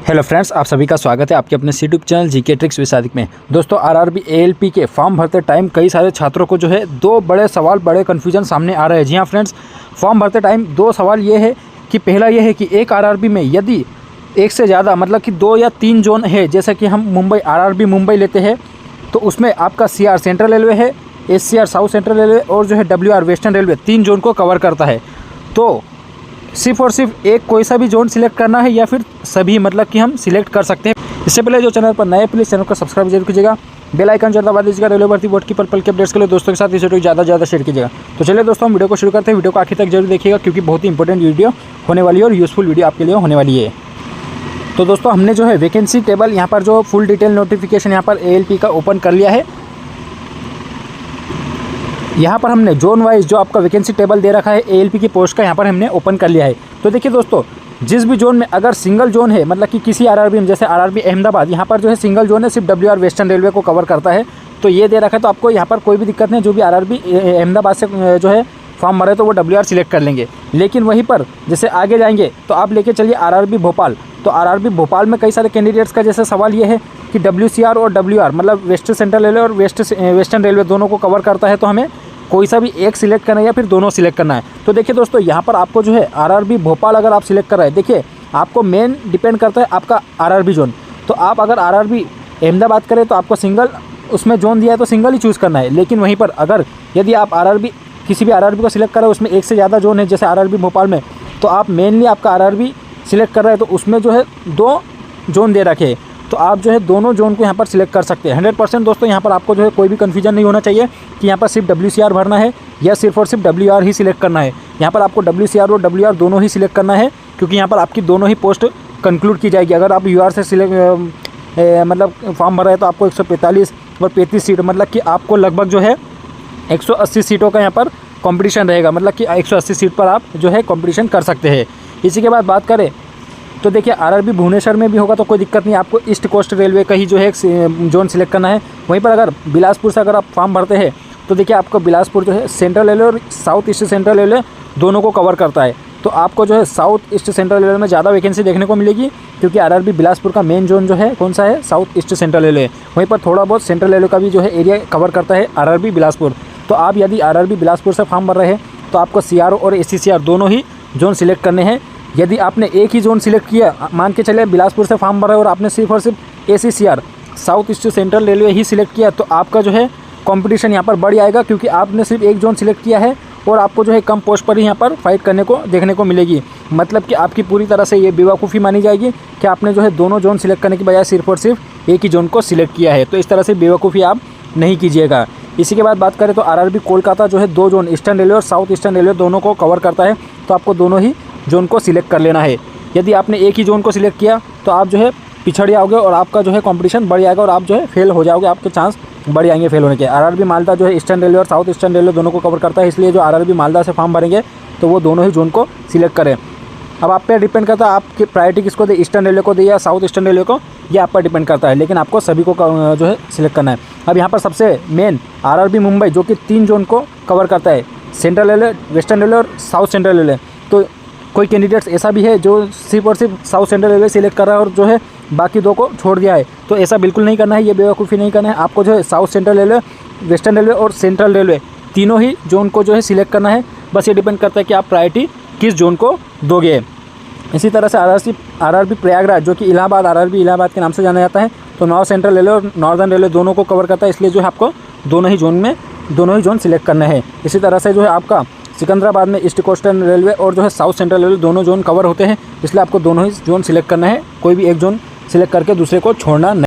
Hello friends, आप सभी का स्वागत है आपके अपने YouTube channel GK tricks with Sadiq में। दोस्तों, आरआरबी एएलपी के फॉर्म भरते टाइम कई सारे छात्रों को जो है दो बड़े सवाल, बड़े कन्फ्यूजन सामने आ रहे हैं। जी हाँ फ्रेंड्स, फॉर्म भरते टाइम दो सवाल ये है कि पहला ये है कि एक आरआरबी में यदि एक से ज़्यादा मतलब कि 2 या 3 जोन है, जैसे कि हम मुंबई आरआरबी मुंबई लेते हैं तो उसमें आपका सीआर सेंट्रल रेलवे है, एससीआर साउथ सेंट्रल रेलवे और जो है डब्ल्यूआर वेस्टर्न रेलवे 3 जोन को कवर करता है। तो सिर्फ और सिर्फ एक कोई सा भी जोन सिलेक्ट करना है या फिर सभी, मतलब कि हम सिलेक्ट कर सकते हैं। इससे पहले जो चैनल पर नए, प्लीज़ चैनल को सब्सक्राइब जरूर कीजिएगा, बेल आइकन जरूर दबा दीजिएगा। रेलवे भर्ती बोर्ड की पल के अपडेट्स के लिए दोस्तों के साथ इस वीडियो को ज़्यादा से ज़्यादा शेयर कीजिएगा। तो चलिए दोस्तों, हम वीडियो को शुरू करते हैं। वीडियो को आखिर तक जरूर देखिएगा क्योंकि बहुत ही इंपॉर्टेंट वीडियो होने वाली है और यूज़फुल वीडियो आपके लिए होने वाली है। तो दोस्तों, हमने जो है वैकेंसी टेबल यहाँ पर जो फुल डिटेल नोटिफिकेशन यहाँ पर एएलपी का ओपन कर लिया है। यहाँ पर हमने जोन वाइज जो आपका वैकेंसी टेबल दे रखा है एएलपी की पोस्ट का, यहाँ पर हमने ओपन कर लिया है। तो देखिए दोस्तों, जिस भी जोन में अगर सिंगल जोन है, मतलब कि किसी आरआरबी में, जैसे आरआरबी अहमदाबाद, यहाँ पर जो है सिंगल जोन है, सिर्फ डब्ल्यूआर वेस्टर्न रेलवे को कवर करता है, तो ये दे रखा है। तो आपको यहाँ पर कोई भी दिक्कत नहीं, जो भी आरआरबी अहमदाबाद से जो है फॉर्म भरे तो वो डब्ल्यूआर सिलेक्ट कर लेंगे। लेकिन वहीं पर जैसे आगे जाएंगे तो आप लेके चलिए आरआरबी भोपाल। तो आरआरबी भोपाल में कई सारे कैंडिडेट्स का जैसे सवाल ये है कि डब्ल्यूसीआर और डब्ल्यूआर मतलब वेस्ट सेंट्रल रेलवे और वेस्टर्न रेलवे दोनों को कवर करता है, तो हमें कोई सा भी एक सिलेक्ट करना है या फिर दोनों सिलेक्ट करना है। तो देखिए दोस्तों, यहाँ पर आपको जो है आरआरबी भोपाल अगर आप सिलेक्ट कर रहे हैं, देखिए आपको मेन डिपेंड करता है आपका आरआरबी जोन। तो आप अगर आरआरबी अहमदाबाद करें तो आपको सिंगल उसमें जोन दिया है तो सिंगल ही चूज़ करना है। लेकिन वहीं पर अगर यदि आप आरआरबी किसी भी आरआरबी को सिलेक्ट कर रहे हैं, उसमें एक से ज़्यादा जोन है, जैसे आरआरबी भोपाल में, तो आप मेनली आपका आरआरबी सिलेक्ट कर रहे हैं तो उसमें जो है 2 जोन दे रखे हैं, तो आप जो है दोनों जोन को यहाँ पर सिलेक्ट कर सकते हैं। 100% दोस्तों, यहाँ पर आपको जो है कोई भी कन्फ्यूजन नहीं होना चाहिए कि यहाँ पर सिर्फ डब्ल्यूसीआर भरना है या सिर्फ और सिर्फ डब्ल्यूआर ही सिलेक्ट करना है। यहाँ पर आपको डब्ल्यूसीआर और डब्ल्यूआर दोनों ही सिलेक्ट करना है, क्योंकि यहाँ पर आपकी दोनों ही पोस्ट कंक्लूड की जाएगी। अगर आप यूआर से सिलेक्ट मतलब फॉर्म भर रहे हैं तो आपको 145 और 35 सीट, मतलब कि आपको लगभग जो है 180 सीटों का यहाँ पर कंपटीशन रहेगा, मतलब कि 180 सीट पर आप जो है कंपटीशन कर सकते हैं। इसी के बाद बात करें तो देखिए आरआरबी भुवनेश्वर में भी होगा तो कोई दिक्कत नहीं, आपको ईस्ट कोस्ट रेलवे का ही जो है जोन सिलेक्ट करना है। वहीं पर अगर बिलासपुर से अगर आप फॉर्म भरते हैं तो देखिए आपको बिलासपुर जो है सेंट्रल रेलवे और साउथ ईस्ट सेंट्रल रेलवे दोनों को कवर करता है, तो आपको जो है साउथ ईस्ट सेंट्रल रेलवे में ज़्यादा वैकेंसी देखने को मिलेगी, क्योंकि आरआरबी बिलासपुर का मेन जोन जो है कौन सा है, साउथ ईस्ट सेंट्रल रेलवे। वहीं पर थोड़ा बहुत सेंट्रल रेलवे का भी जो है एरिया कवर करता है आरआरबी बिलासपुर। तो आप यदि आरआरबी बिलासपुर से फॉर्म भर रहे हैं तो आपको सीआरओ और एससीसीआर दोनों ही जोन सिलेक्ट करने हैं। यदि आपने एक ही जोन सिलेक्ट किया, मान के चले बिलासपुर से फॉर्म भर रहे हो और आपने सिर्फ और सिर्फ एससीसीआर साउथ ईस्ट सेंट्रल रेलवे ही सिलेक्ट किया, तो आपका जो है कंपटीशन यहाँ पर बढ़ जाएगा, क्योंकि आपने सिर्फ एक जोन सिलेक्ट किया है और आपको जो है कम पोस्ट पर ही यहाँ पर फाइट करने को देखने को मिलेगी। मतलब कि आपकी पूरी तरह से ये बेवकूफ़ी मानी जाएगी कि आपने जो है दोनों जोन सिलेक्ट करने की बजाय सिर्फ और सिर्फ एक ही जोन को सिलेक्ट किया है। तो इस तरह से बेवकूफ़ी आप नहीं कीजिएगा। इसी के बाद बात करें तो आरआरबी कोलकाता जो है 2 जोन ईस्टर्न रेलवे और साउथ ईस्टर्न रेलवे दोनों को कवर करता है, तो आपको दोनों ही जोन को सिलेक्ट कर लेना है। यदि आपने एक ही जोन को सिलेक्ट किया तो आप जो है पिछड़ जाओगे और आपका जो है कंपटीशन बढ़ जाएगा और आप जो है फेल हो जाओगे, आपके चांस बढ़ जाएंगे फेल होने के। आरआरबी मालदा जो है ईस्टर्न रेलवे और साउथ ईस्टर्न रेलवे दोनों को कवर करता है, इसलिए जो आरआरबी मालदा से फॉर्म भरेंगे तो वो दोनों ही जोन को सिलेक्ट करें। अब आप पे डिपेंड करता है आपकी प्रायोरिटी किसको दे, ईस्टर्न रेलवे को दे या साउथ ईस्टर्न रेलवे को, ये आप पर डिपेंड करता है, लेकिन आपको सभी को जो है सिलेक्ट करना है। अब यहाँ पर सबसे मेन आरआरबी मुंबई जो कि 3 जोन को कवर करता है, सेंट्रल रेलवे, वेस्टर्न रेलवे और साउथ सेंट्रल रेलवे। तो कोई कैंडिडेट्स ऐसा भी है जो सिर्फ और सिर्फ साउथ सेंट्रल रेलवे सिलेक्ट कर रहा है और जो है बाकी 2 को छोड़ दिया है, तो ऐसा बिल्कुल नहीं करना है, ये बेवकूफ़ी नहीं करना है। आपको जो है south central railway, western railway और सेंट्रल रेलवे तीनों ही जोन को जो है सिलेक्ट करना है। बस ये डिपेंड करता है कि आप प्रायोरिटी किस जोन को दोगे। इसी तरह से आरआरबी प्रयागराज जो कि इलाहाबाद, आरआरबी इलाहाबाद के नाम से जाना जाता है, तो नॉर्थ सेंट्रल रेलवे और नॉर्दर्न रेलवे दोनों को कवर करता है, इसलिए जो है आपको दोनों ही जोन सिलेक्ट करना है। इसी तरह से जो है आपका सिकंदराबाद में ईस्ट कोस्टर्न रेलवे और जो है साउथ सेंट्रल रेलवे दोनों जोन कवर होते हैं, इसलिए आपको दोनों ही जोन सिलेक्ट करना है, कोई भी एक जोन सिलेक्ट करके दूसरे को छोड़ना नहीं।